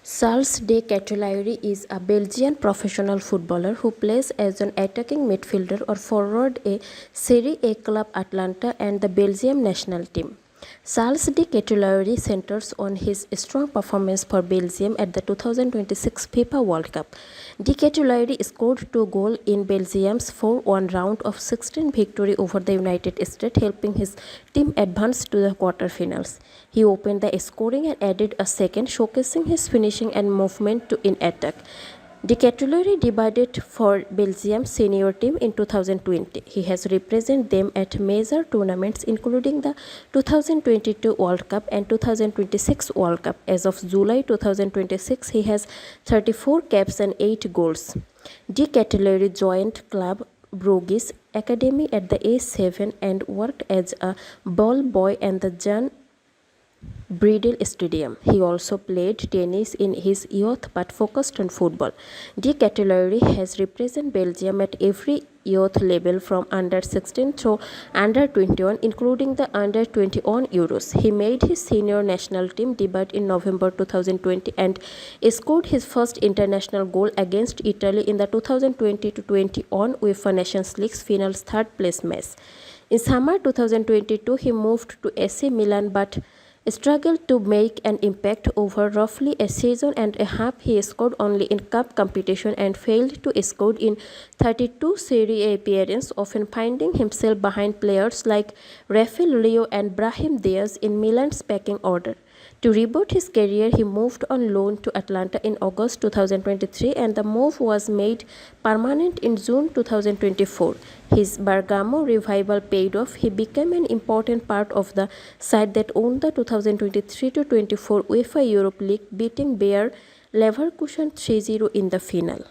Charles de Ketelaere is a Belgian professional footballer who plays as an attacking midfielder or forward a Serie A club Atalanta and the Belgium national team. Charles de Ketelaere centers on his strong performance for Belgium at the 2026 FIFA World Cup. De Ketelaere scored 2 goals in Belgium's 4-1 round of 16 victory over the United States, helping his team advance to the quarterfinals. He opened the scoring and added a second, showcasing his finishing and movement in attack. De Ketelaere debuted for Belgium's senior team in 2020. He has represented them at major tournaments including the 2022 World Cup and 2026 World Cup. As of July 2026, he has 34 caps and 8 goals. De Ketelaere joined Club Brugge's academy at the age 7 and worked as a ball boy at the Jan Bredel Stadium. He also played tennis in his youth but focused on football. De Ketelaere has represented Belgium at every youth level from under 16 to under 21, including the under 21 Euros. He made his senior national team debut in November 2020 and scored his first international goal against Italy in the 2020-21 UEFA Nations League finals third place match. In summer 2022, he moved to AC Milan but struggled to make an impact. Over roughly a season and a half. He scored only in cup competition and failed to score in 32 Serie A appearances, often finding himself behind players like Rafael Leo and Brahim Diaz in Milan's pecking order. To reboot his career, he moved on loan to Atalanta in August 2023 and the move was made permanent in June 2024. His Bergamo revival paid off. He became an important part of the side that won the 2023-24 UEFA Europe League, beating Bayer Leverkusen 3-0 in the final.